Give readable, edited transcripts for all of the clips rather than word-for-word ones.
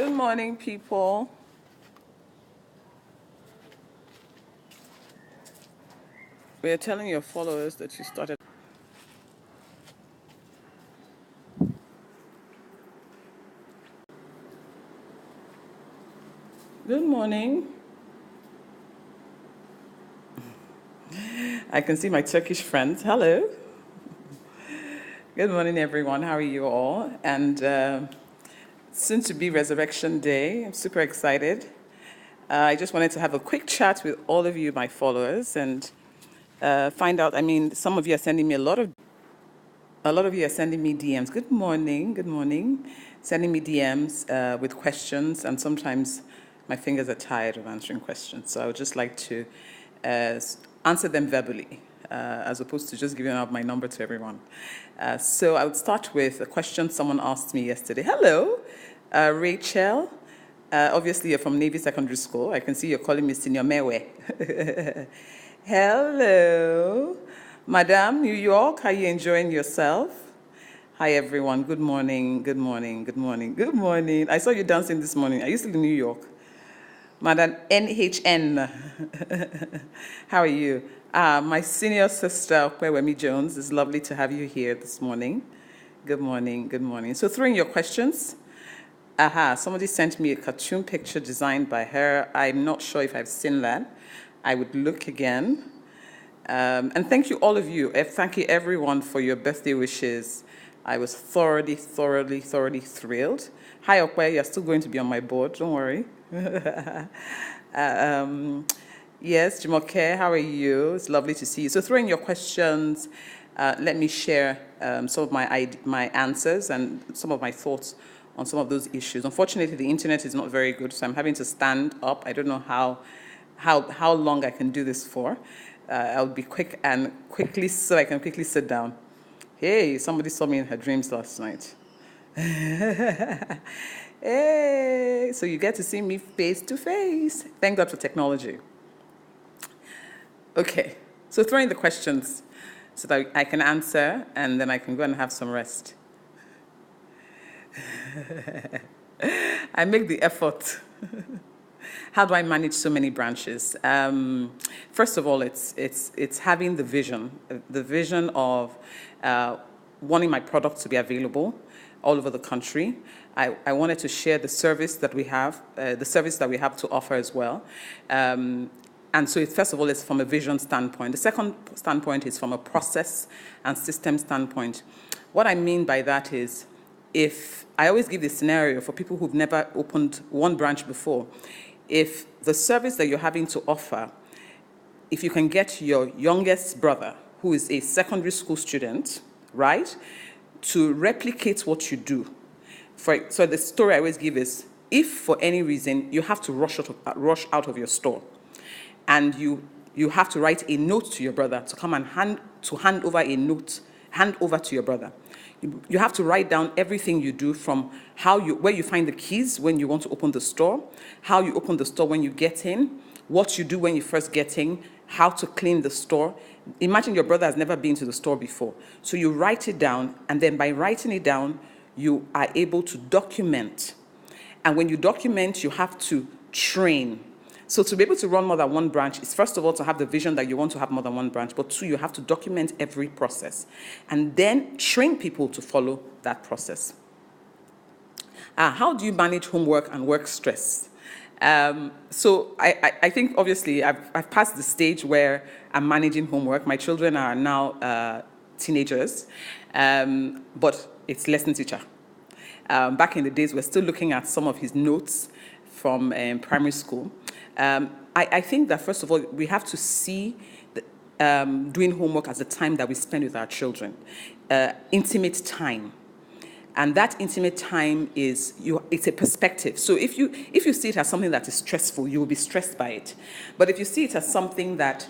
Good morning, people. We are telling your followers that you started. Good morning. I can see my Turkish friends. Hello. Good morning, everyone. How are you all? And soon to be Resurrection Day. I'm super excited. I just wanted to have a quick chat with all of you, my followers, and find out. I mean, some of you are sending me a lot of you are sending me DMs. Good morning. Good morning. Sending me DMs with questions, and sometimes my fingers are tired of answering questions. So I would just like to answer them verbally, as opposed to just giving out my number to everyone. So I would start with a question someone asked me yesterday. Hello, Rachel. Obviously, you're from Navy Secondary School. I can see you're calling me Senior Mewe. Hello. Madam, New York, are you enjoying yourself? Hi, everyone. Good morning. Good morning. Good morning. Good morning. I saw you dancing this morning. Are you still in New York? Madam NHN. How are you? My senior sister, Kwewemi Jones, it's lovely to have you here this morning. Good morning. Good morning. So, throw in your questions. Somebody sent me a cartoon picture designed by her. I'm not sure if I've seen that. I would look again. And thank you, all of you. Thank you, everyone, for your birthday wishes. I was thoroughly thrilled. Hi, Okwe, you're still going to be on my board. Don't worry. Yes, Jumoke, how are you? It's lovely to see you. So throw in your questions. Let me share some of my answers and some of my thoughts on some of those issues. Unfortunately, the internet is not very good, so I'm having to stand up. I don't know how long I can do this for. I'll be quick and so I can quickly sit down. Hey, somebody saw me in her dreams last night. Hey, so you get to see me face to face. Thank God for technology. Okay, so throw in the questions so that I can answer and then I can go and have some rest. I make the effort. How do I manage so many branches? First of all, it's having the vision of wanting my product to be available all over the country. I wanted to share the service that we have to offer as well. And so, first of all, it's from a vision standpoint. The second standpoint is from a process and system standpoint. What I mean by that is, if I always give this scenario for people who've never opened one branch before, if the service that you're having to offer, if you can get your youngest brother, who is a secondary school student, right, to replicate what you do. So the story I always give is, if for any reason you have to rush out of your store, and you have to write a note to your brother to come and hand over to your brother. You have to write down everything you do, from where you find the keys when you want to open the store, how you open the store when you get in, what you do when you first get in, how to clean the store. Imagine your brother has never been to the store before. So you write it down, and then by writing it down, you are able to document. And when you document, you have to train. So to be able to run more than one branch is, first of all, to have the vision that you want to have more than one branch, but two, you have to document every process and then train people to follow that process. How do you manage homework and work stress? So I think, obviously, I've passed the stage where I'm managing homework. My children are now teenagers, but it's lesson teacher. Back in the days, we're still looking at some of his notes from primary school. I think that, first of all, we have to see doing homework as the time that we spend with our children, intimate time. And that intimate time it's a perspective. So if you see it as something that is stressful, you will be stressed by it. But if you see it as something that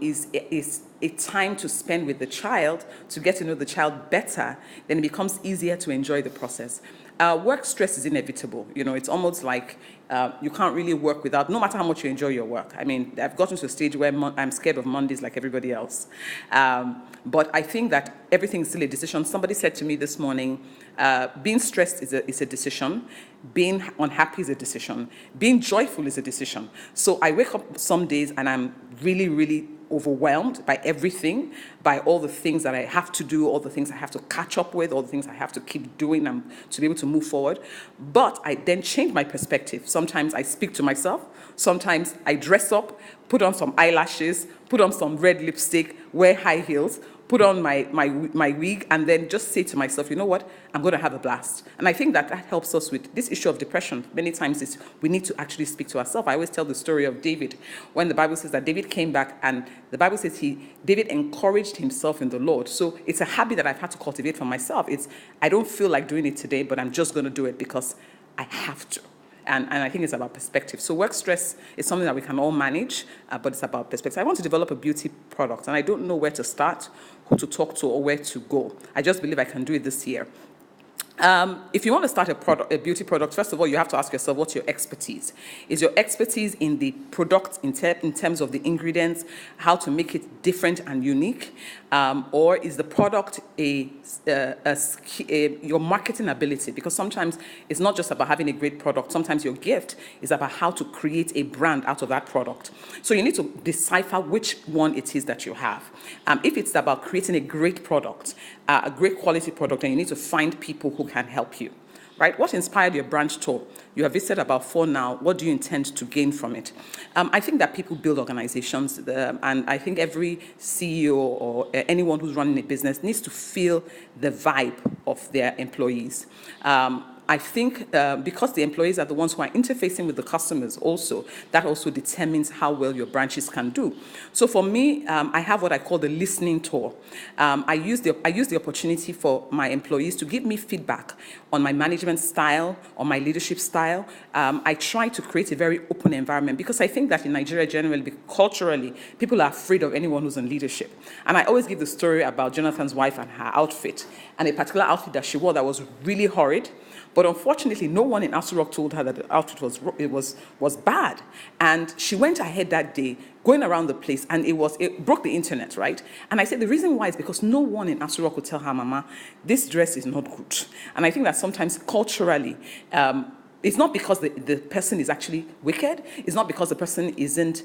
is a time to spend with the child, to get to know the child better, then it becomes easier to enjoy the process. Work stress is inevitable. It's almost like you can't really work without, no matter how much you enjoy your work. I mean, I've gotten to a stage where I'm scared of Mondays like everybody else. But I think that everything's still a decision. Somebody said to me this morning, being stressed is a decision. Being unhappy is a decision. Being joyful is a decision. So I wake up some days and I'm really, really overwhelmed by everything, by all the things that I have to do, all the things I have to catch up with, all the things I have to keep doing to be able to move forward. But I then change my perspective. Sometimes I speak to myself. Sometimes I dress up, put on some eyelashes, put on some red lipstick, wear high heels, put on my wig, and then just say to myself, you know what, I'm going to have a blast. And I think that helps us with this issue of depression. Many times we need to actually speak to ourselves. I always tell the story of David, when the Bible says that David came back, and the Bible says David encouraged himself in the Lord. So it's a habit that I've had to cultivate for myself. I don't feel like doing it today, but I'm just going to do it because I have to. And I think it's about perspective. So work stress is something that we can all manage, but it's about perspective. I want to develop a beauty product, and I don't know where to start, who to talk to, or where to go. I just believe I can do it this year. If you want to start a beauty product, first of all, you have to ask yourself, what's your expertise? Is your expertise in the product in terms of the ingredients, how to make it different and unique? Or is the product your marketing ability? Because sometimes it's not just about having a great product. Sometimes your gift is about how to create a brand out of that product. So you need to decipher which one it is that you have. If it's about creating a great product, a great quality product, then you need to find people who can help you, right? What inspired your branch tour? You have visited about 4 now. What do you intend to gain from it? I think that people build organizations, and I think every CEO or anyone who's running a business needs to feel the vibe of their employees. I think because the employees are the ones who are interfacing with the customers also, that also determines how well your branches can do. So for me, I have what I call the listening tour. I use the opportunity for my employees to give me feedback on my management style, on my leadership style. I try to create a very open environment because I think that in Nigeria generally, culturally, people are afraid of anyone who's in leadership. And I always give the story about Jonathan's wife and her outfit, and a particular outfit that she wore that was really horrid. But unfortunately, no one in Aso Rock told her that the outfit was bad. And she went ahead that day, going around the place, and it broke the internet, right? And I said the reason why is because no one in Aso Rock would tell her, Mama, this dress is not good. And I think that sometimes culturally, it's not because the person is actually wicked. It's not because the person isn't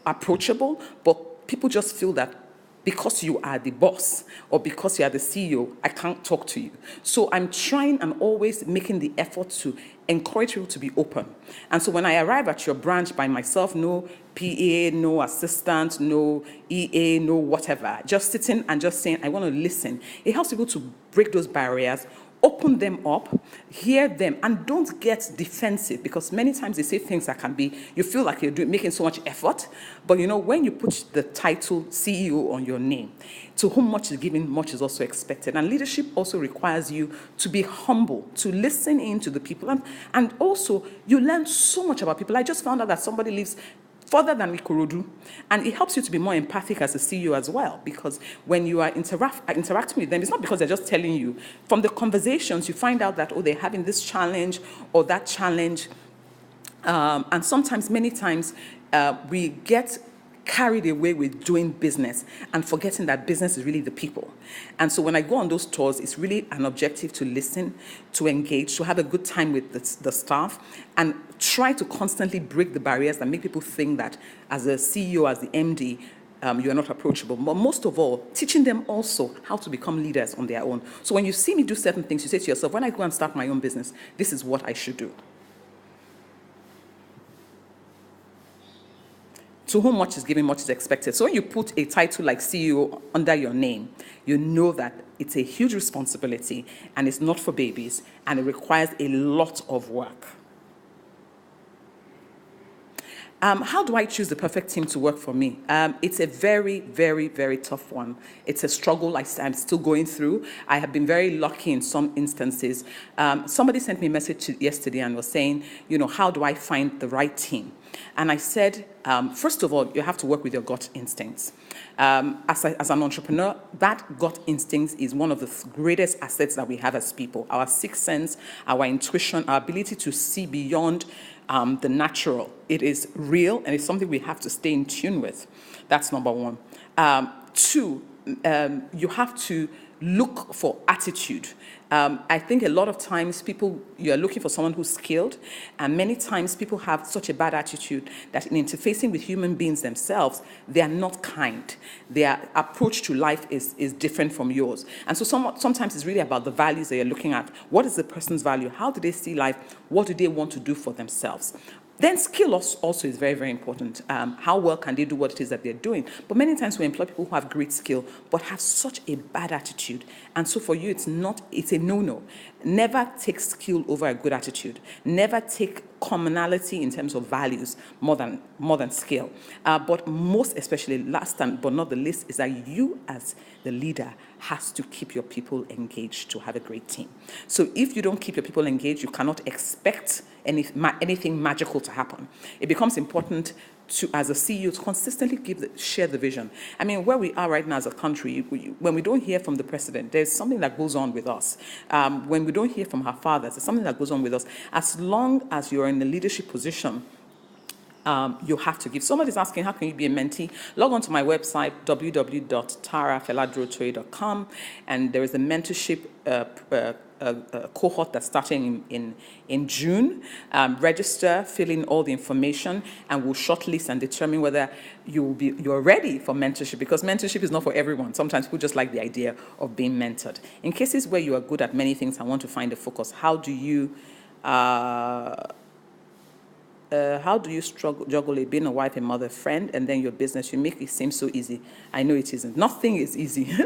approachable, but people just feel that because you are the boss or because you are the CEO, I can't talk to you. So I'm trying and always making the effort to encourage people to be open. And so when I arrive at your branch by myself, no PA, no assistant, no EA, no whatever, just sitting and just saying, I want to listen. It helps people to break those barriers, open them up, hear them, and don't get defensive, because many times they say things that can be, you feel like you're making so much effort, but when you put the title CEO on your name, to whom much is given, much is also expected. And leadership also requires you to be humble, to listen in to the people, and also you learn so much about people. I just found out that somebody lives further than Ikorodu, and it helps you to be more empathic as a CEO as well, because when you are interacting with them, it's not because they're just telling you. From the conversations, you find out that, they're having this challenge or that challenge, and sometimes, many times, we get carried away with doing business and forgetting that business is really the people. And so when I go on those tours, it's really an objective to listen, to engage, to have a good time with the staff, and try to constantly break the barriers that make people think that as a CEO, as the MD, you are not approachable. But most of all, teaching them also how to become leaders on their own. So when you see me do certain things, you say to yourself, when I go and start my own business, this is what I should do. To whom much is given, much is expected. So when you put a title like CEO under your name, you know that it's a huge responsibility and it's not for babies, and it requires a lot of work. How do I choose the perfect team to work for me? It's a very, very, very tough one. It's a struggle I'm still going through. I have been very lucky in some instances. Somebody sent me a message yesterday and was saying, how do I find the right team? And I said, first of all, you have to work with your gut instincts. As an entrepreneur, that gut instinct is one of the greatest assets that we have as people. Our sixth sense, our intuition, our ability to see beyond the natural. It is real, and it's something we have to stay in tune with. That's number one. Two, you have to look for attitude. I think a lot of times you're looking for someone who's skilled, and many times people have such a bad attitude that in interfacing with human beings themselves, they are not kind. Their approach to life is different from yours. And so sometimes it's really about the values that you're looking at. What is the person's value? How do they see life? What do they want to do for themselves? Then skill also is very, very important. How well can they do what it is that they're doing? But many times we employ people who have great skill, but have such a bad attitude. And so for you, it's a no-no. Never take skill over a good attitude. Never take commonality in terms of values more than skill. But most especially, last but not the least, is that you as the leader has to keep your people engaged to have a great team. So if you don't keep your people engaged, you cannot expect anything magical to happen. It becomes important to, as a CEO, to consistently share the vision. I mean, where we are right now as a country, when we don't hear from the president, there's something that goes on with us. When we don't hear from our fathers, there's something that goes on with us. As long as you're in a leadership position, you have to give. Somebody's asking, how can you be a mentee? Log on to my website, www.tarafeladrotoye.com, and there is a mentorship cohort that's starting in June. Register, fill in all the information, and we'll shortlist and determine whether you're ready for mentorship, because mentorship is not for everyone. Sometimes people just like the idea of being mentored. In cases where you are good at many things and want to find a focus, how do you juggle being a wife, a mother, friend, and then your business? You make it seem so easy. I know it isn't. Nothing is easy.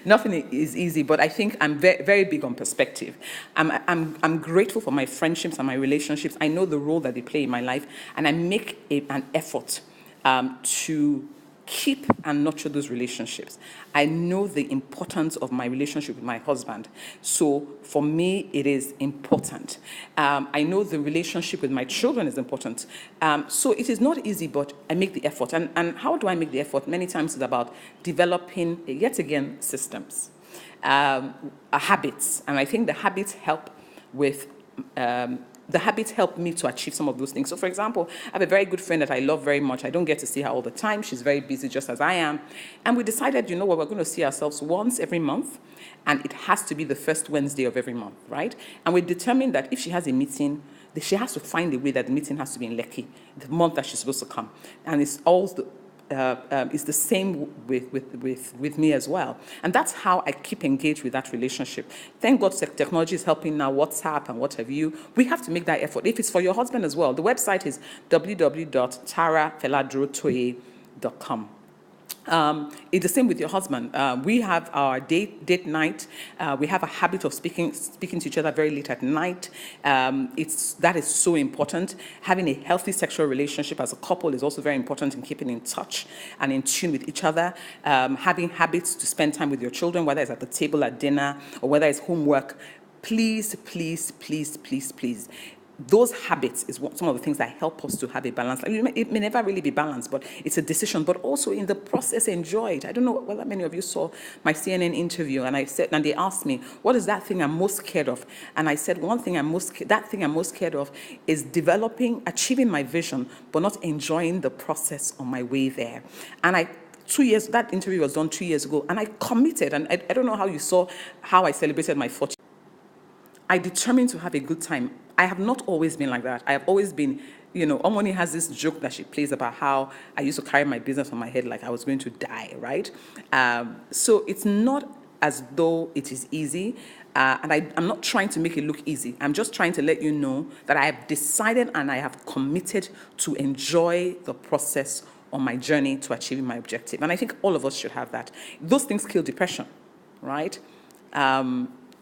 Nothing is easy, but I think I'm very, very big on perspective. I'm grateful for my friendships and my relationships. I know the role that they play in my life, and I make an effort to keep and nurture those relationships. I know the importance of my relationship with my husband. So for me, it is important. I know the relationship with my children is important. So it is not easy, but I make the effort. And how do I make the effort? Many times it's about developing, yet again, systems, habits. And I think the habits help me to achieve some of those things. So, for example, I have a very good friend that I love very much. I don't get to see her all the time. She's very busy, just as I am. And we decided, you know what, we're going to see ourselves once every month, and it has to be the first Wednesday of every month, right? And we determined that if she has a meeting, she has to find a way that the meeting has to be in Lekki, the month that she's supposed to come. And it's the same with me as well. And that's how I keep engaged with that relationship. Thank God technology is helping now, WhatsApp and what have you. We have to make that effort. If it's for your husband as well, the website is www.tarafeladrotoye.com. It's the same with your husband. We have our date night. We have a habit of speaking to each other very late at night. That is so important. Having a healthy sexual relationship as a couple is also very important in keeping in touch and in tune with each other. Having habits to spend time with your children, whether it's at the table at dinner or whether it's homework. Please, please, please, please, please. Those habits is some of the things that help us to have a balance. It may never really be balanced, but it's a decision. But also in the process, enjoy it. I don't know whether many of you saw my CNN interview, and they asked me, what is that thing I'm most scared of? And I said, that thing I'm most scared of is achieving my vision, but not enjoying the process on my way there. And that interview was done 2 years ago, and I committed, and I don't know how you saw how I celebrated my 40th. I determined to have a good time. I have not always been like that. I have always been, Omoni has this joke that she plays about how I used to carry my business on my head like I was going to die, right? So it's not as though it is easy. And I'm not trying to make it look easy. I'm just trying to let you know that I have decided and I have committed to enjoy the process on my journey to achieving my objective. And I think all of us should have that. Those things kill depression, right?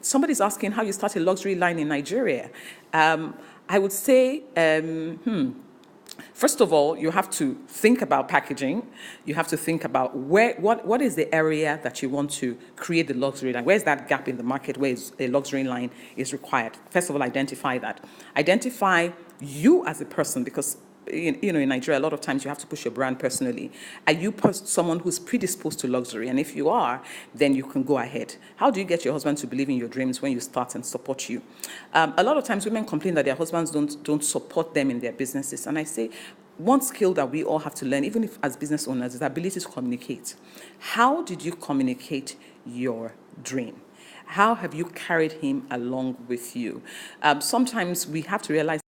Somebody's asking how you start a luxury line in Nigeria. I would say, first of all, you have to think about packaging. You have to think about what is the area that you want to create the luxury line. Where's that gap in the market where a luxury line is required? First of all, identify that. Identify you as a person, because in Nigeria, a lot of times you have to push your brand personally. Are you someone who's predisposed to luxury? And if you are, then you can go ahead. How do you get your husband to believe in your dreams when you start and support you? A lot of times women complain that their husbands don't support them in their businesses. And I say, one skill that we all have to learn, even if as business owners, is the ability to communicate. How did you communicate your dream? How have you carried him along with you? Sometimes we have to realize